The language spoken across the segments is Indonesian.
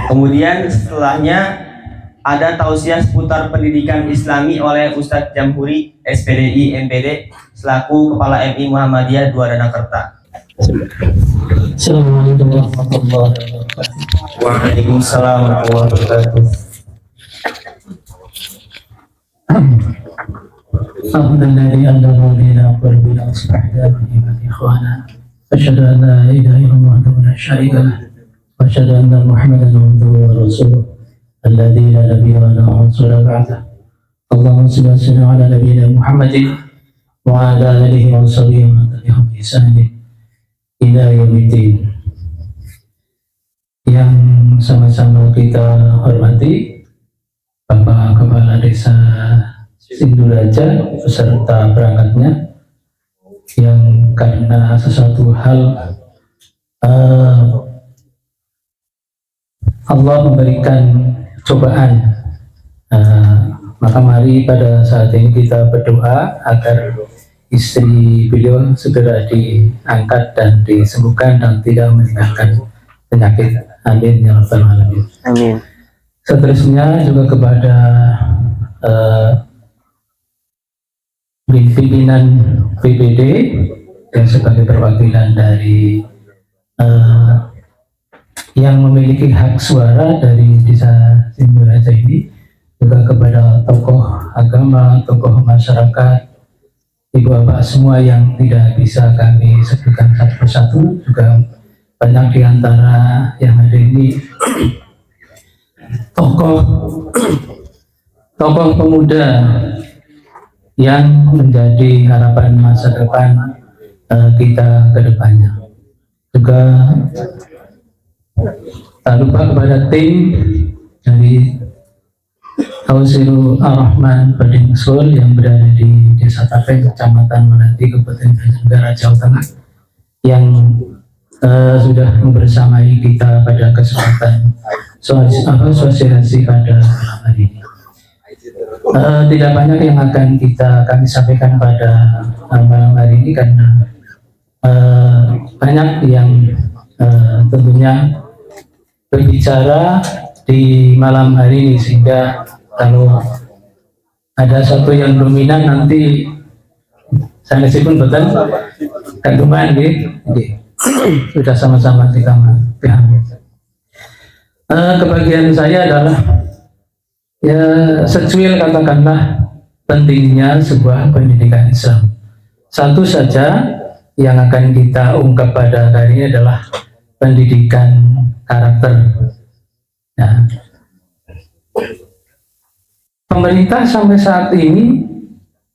Kemudian setelahnya ada tausiah seputar pendidikan Islami oleh Ustadz Jamhuri SPDI MPD selaku Kepala MI Muhammadiyah Dua Danakerta. Assalamualaikum warahmatullahi wabarakatuh. Waalaikumsalam warahmatullahi wabarakatuh. Alhamdulillah alladzi bina qalbina asbahna bihi ikhwana. Asyhadu an la ilaha illallah wa la syarika lah. Wa asyhadu anna Muhammadan abduhu wa rasuluh. Alladzi la nabiyya wa la rasula ba'dah. Allahumma shalli wa sallim ala nabiyyina Muhammadin wa ala alihi wa sahbihi wa tabi'ahum bi ihsan ila yaumiddin. Yang sama-sama kita hormati Bapak Kepala Desa Sinduraja beserta perangkatnya, yang karena sesuatu hal Allah memberikan cobaan, maka mari pada saat ini kita berdoa agar istri beliau segera diangkat dan disembuhkan dan tidak meninggalkan penyakit. Amin ya rabbal alamin. Amin. Seterusnya juga kepada pimpinan PBD yang sebagai perwakilan dari yang memiliki hak suara dari desa Sinduraja ini, juga kepada tokoh agama, tokoh masyarakat, ibu bapak semua yang tidak bisa kami sebutkan satu persatu, juga banyak di antara yang ada ini tokoh pemuda yang menjadi harapan masa depan kita ke depannya. Juga tak lupa kepada tim dari Tausiru Ar-Rahman Bading Sul yang berada di Desa Tapeng, Kecamatan Melati, Kabupaten Banjarnegara, Jawa Tengah, yang sudah membersamai kita pada kesempatan sosialisasi pada malam hari ini. Tidak banyak yang akan kami sampaikan pada malam hari ini karena banyak yang tentunya berbicara di malam hari ini, sehingga kalau ada satu yang dominan nanti saya pun betul gantungan gitu. Sudah sama-sama kita pahami. Kebagian saya adalah ya secuil katakanlah pentingnya sebuah pendidikan Islam. Satu saja yang akan kita ungkap pada hari ini adalah pendidikan karakter. Ya. Pemerintah sampai saat ini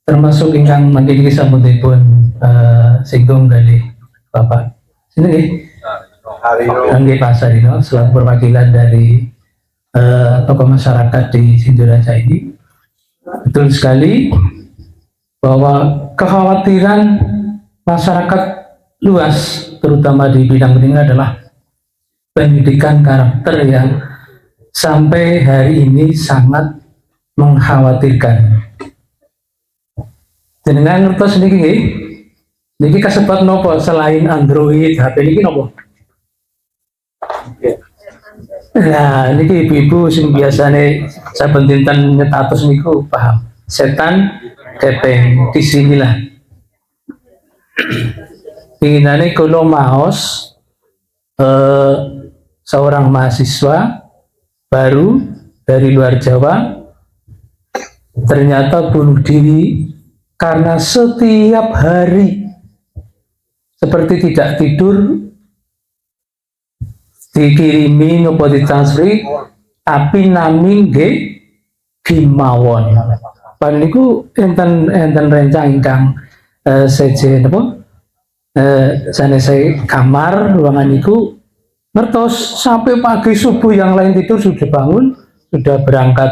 termasuk ingkang menjadi sambutipun singgung dari Bapak sini Anggi Pasarino selaku perwakilan dari tokoh masyarakat di Sinduraja ini. Betul sekali bahwa kekhawatiran masyarakat luas terutama di bidang pendidikan adalah pendidikan karakter yang sampai hari ini sangat mengkhawatirkan. Dengan ngertos niki kasebat nopo selain Android HP niki nopo? Nah, ini ibu-ibu sing biasanya saben dinten nyetatus niku paham. Setan kepeng di sinilah. Inane kula maos seorang mahasiswa baru dari luar Jawa ternyata bunuh diri karena setiap hari seperti tidak tidur dikirimi nopo ditransferi tapi nami nggih gimawon. Pan niku enten rencang ingkang seje napa sanesai kamar ruangan niku ngertos sampai pagi subuh yang lain tidur sudah bangun, sudah berangkat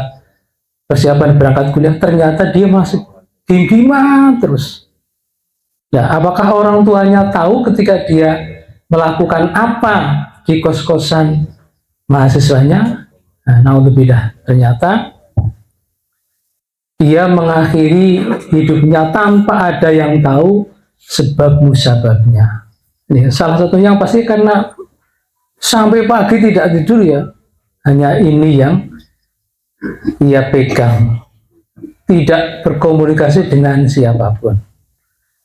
persiapan berangkat kuliah, ternyata dia masih gim-giman terus. Ya, apakah orang tuanya tahu ketika dia melakukan apa di kos-kosan mahasiswanya? Nah, naudzubillah, ternyata dia mengakhiri hidupnya tanpa ada yang tahu sebab musababnya. Ini salah satunya pasti karena sampai pagi tidak tidur ya, hanya ini yang ia pegang, tidak berkomunikasi dengan siapapun.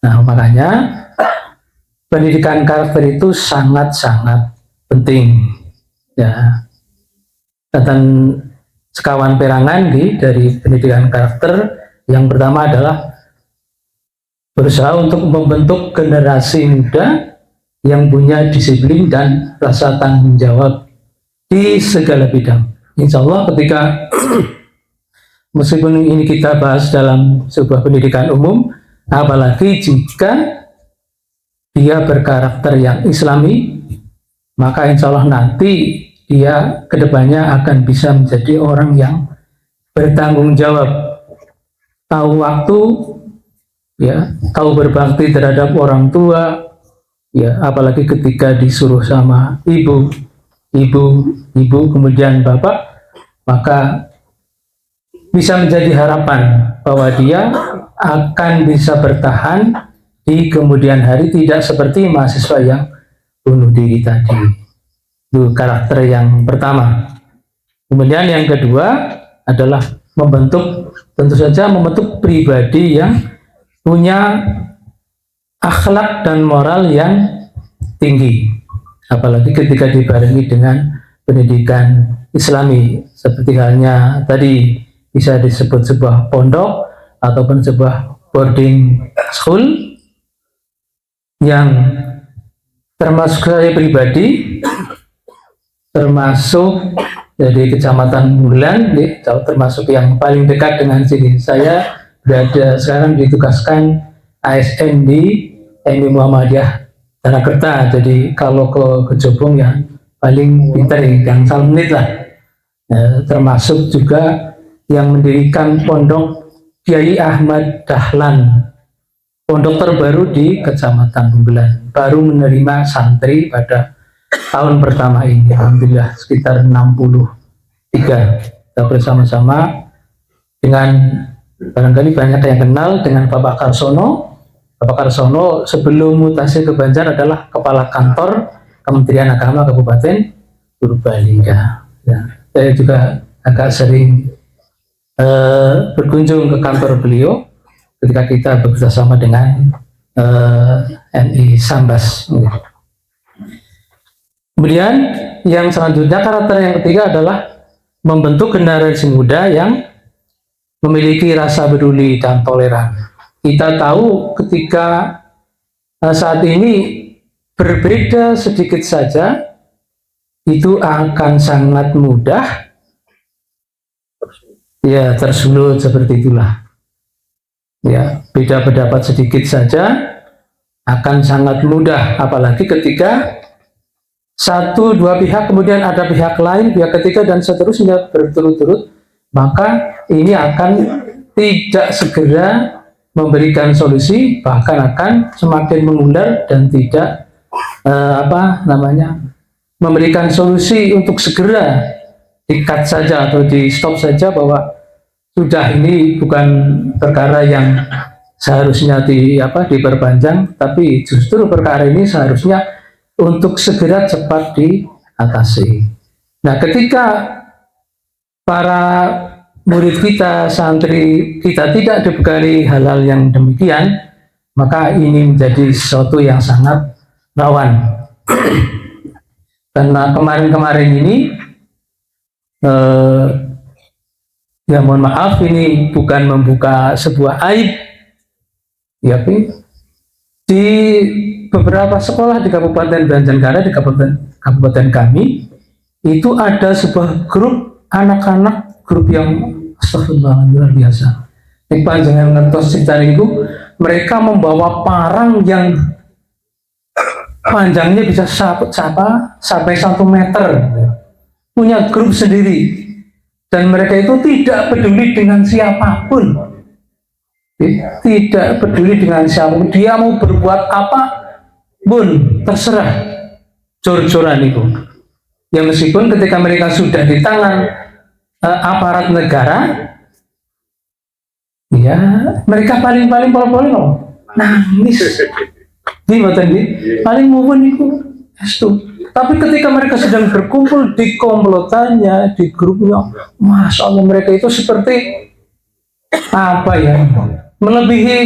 Nah, makanya pendidikan karakter itu sangat-sangat penting, ya. Dan sekawan perangan dari pendidikan karakter yang pertama adalah berusaha untuk membentuk generasi muda yang punya disiplin dan rasa tanggung jawab di segala bidang. Insya Allah ketika meskipun ini kita bahas dalam sebuah pendidikan umum, apalagi jika dia berkarakter yang islami, maka insya Allah nanti dia kedepannya akan bisa menjadi orang yang bertanggung jawab, tahu waktu, ya, tahu berbakti terhadap orang tua, ya, apalagi ketika disuruh sama ibu kemudian bapak, maka bisa menjadi harapan bahwa dia akan bisa bertahan di kemudian hari, tidak seperti mahasiswa yang bunuh diri tadi. Itu karakter yang pertama. Kemudian yang kedua adalah tentu saja membentuk pribadi yang punya akhlak dan moral yang tinggi, apalagi ketika dibarengi dengan pendidikan islami, seperti halnya tadi bisa disebut sebuah pondok ataupun sebuah boarding school yang termasuk saya pribadi, termasuk dari Kecamatan Bulan, termasuk yang paling dekat dengan sini. Saya berada sekarang ditugaskan ASN di MI Muhammadiyah Danakerta. Jadi kalau ke Jobong ya paling pintar yang 1 menit lah. Termasuk juga yang mendirikan pondok Kiai Ahmad Dahlan, pondok terbaru di Kecamatan Bulan, baru menerima santri pada tahun pertama ini. Alhamdulillah sekitar 63. Kita bersama-sama dengan barangkali banyak yang kenal dengan Bapak Karsono. Bapak Karsono sebelum mutasi ke Banjar adalah Kepala Kantor Kementerian Agama Kabupaten Purbalingga. Ya, saya juga agak sering berkunjung ke kantor beliau ketika kita bekerjasama dengan MI Sambas. Kemudian yang selanjutnya, karakter yang ketiga adalah membentuk generasi muda yang memiliki rasa peduli dan toleran. Kita tahu ketika saat ini berbeda sedikit saja, itu akan sangat mudah ya tersulut, seperti itulah. Ya, beda pendapat sedikit saja akan sangat mudah, apalagi ketika 1-2 pihak, kemudian ada pihak lain, pihak ketiga, dan seterusnya berturut-turut, maka ini akan tidak segera memberikan solusi, bahkan akan semakin mengular dan tidak memberikan solusi untuk segera di-cut saja atau di-stop saja, bahwa sudah ini bukan perkara yang seharusnya diperpanjang, tapi justru perkara ini seharusnya untuk segera cepat diatasi. Nah, ketika para murid kita, santri kita tidak dibekali hal-hal yang demikian, maka ini menjadi sesuatu yang sangat rawan. Karena kemarin-kemarin ini, ya mohon maaf, ini bukan membuka sebuah aib, ya, di beberapa sekolah di Kabupaten Banjarnegara, di kabupaten kami, itu ada sebuah grup anak-anak, grup yang astagfirullah luar biasa. Ini panjangan ngertos cerita itu, mereka membawa parang yang panjangnya bisa sampai 1 meter, punya grup sendiri, dan mereka itu tidak peduli dengan siapapun. Tidak peduli dengan siapapun, dia mau berbuat apa pun terserah, jor-joran itu. Ya, meskipun ketika mereka sudah di tangan aparat negara, ya mereka paling pol-polin nangis. Ini paling mohon itu Tapi ketika mereka sedang berkumpul di komplotannya, di grupnya, masya Allah mereka itu seperti apa ya, melebihi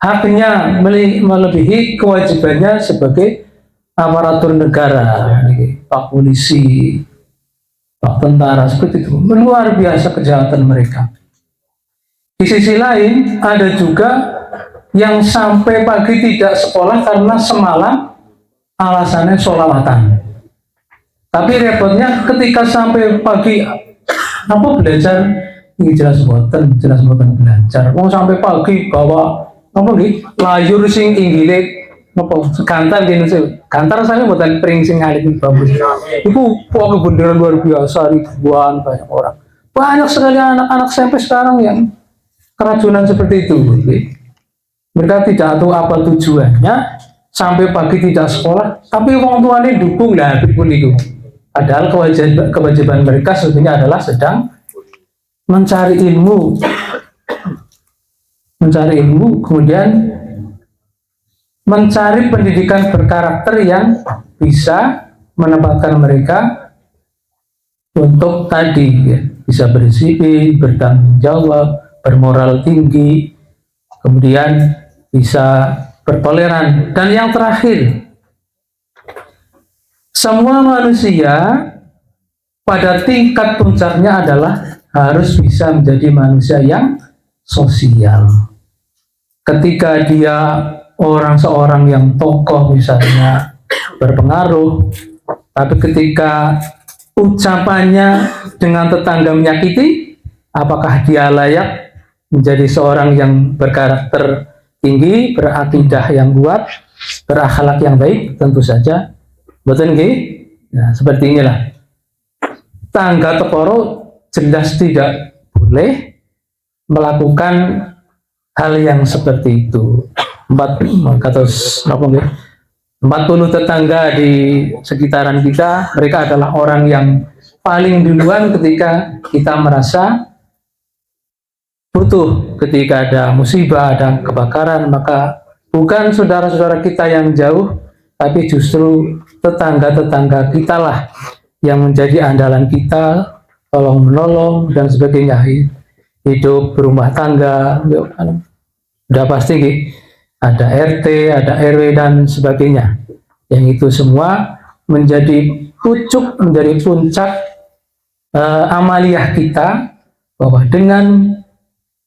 haknya, melebihi kewajibannya sebagai aparatur negara, pak polisi, pak tentara, seperti itu. Luar biasa kejahatan mereka. Di sisi lain ada juga yang sampai pagi tidak sekolah karena semalam alasannya sholawatan. Tapi repotnya ketika sampai pagi apa belajar, ini jelas buatan belajar. Mau sampai pagi bawa apa nih layur sing inggile apa gantar gini sih. Gantar saya buatan pring sing alit bagus. Itu pokoknya beneran luar biasa, ribuan banyak orang. Banyak sekali anak-anak SMP sekarang yang keracunan seperti itu. Mereka tidak tahu apa tujuannya, sampai pagi tidak sekolah, tapi orang tuanya dukung lah, pripun itu. Padahal kewajiban mereka sebenarnya adalah sedang mencari ilmu, kemudian mencari pendidikan berkarakter yang bisa menempatkan mereka untuk tadi ya, bisa berdisiplin, bertanggung jawab, bermoral tinggi, kemudian bisa bertoleran. Dan yang terakhir, semua manusia pada tingkat puncaknya adalah harus bisa menjadi manusia yang sosial. Ketika dia seorang yang tokoh misalnya berpengaruh, tapi ketika ucapannya dengan tetangga menyakiti, apakah dia layak menjadi seorang yang berkarakter tinggi, berakidah yang kuat, berakhlak yang baik? Tentu saja betul nggih? Nah, seperti inilah. Tangga teporo jelas tidak boleh melakukan hal yang seperti itu. 40 tetangga di sekitaran kita, mereka adalah orang yang paling duluan ketika kita merasa butuh, ketika ada musibah, ada kebakaran, maka bukan saudara-saudara kita yang jauh, tapi justru tetangga-tetangga kita lah yang menjadi andalan kita, tolong menolong dan sebagainya. Hidup berumah tangga, udah pasti gitu. Ada RT, ada RW dan sebagainya. Yang itu semua menjadi pucuk, menjadi puncak amaliyah kita, bahwa dengan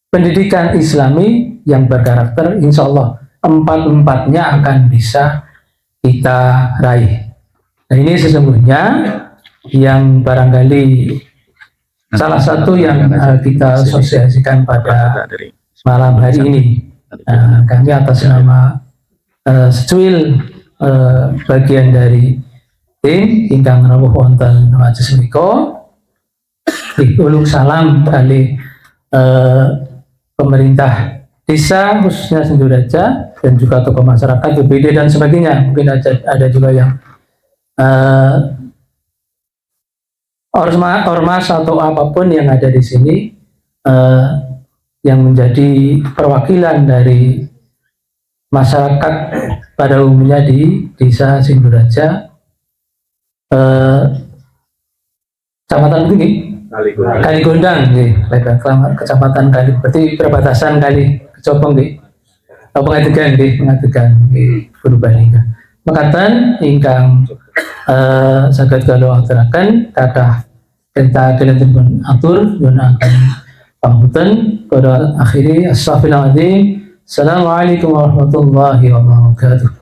pendidikan Islami yang berkarakter, insya Allah empat-empatnya akan bisa kita raih. Nah, ini sesungguhnya yang barangkali salah satu yang kita sosialisasikan pada malam hari ini. Kami atas nama secuil bagian dari tim ingkang rawuh wonten majelis menika, uluk salam kali pemerintah desa khususnya Senduraja dan juga tokoh masyarakat BPD dan sebagainya. Mungkin ada juga yang ormas atau apapun yang ada di sini yang menjadi perwakilan dari masyarakat pada umumnya di desa Senduraja, kecamatan ini Kaligondang, kecamatan Kali, berarti perbatasan Kali Kecopong, pengadegan Purbalingga. Makatan ingkang saged kula aturaken kathah perintah kelantan pun atur nyuwun akan pangpunten pada akhiri. Assalamualaikum warahmatullahi wabarakatuh.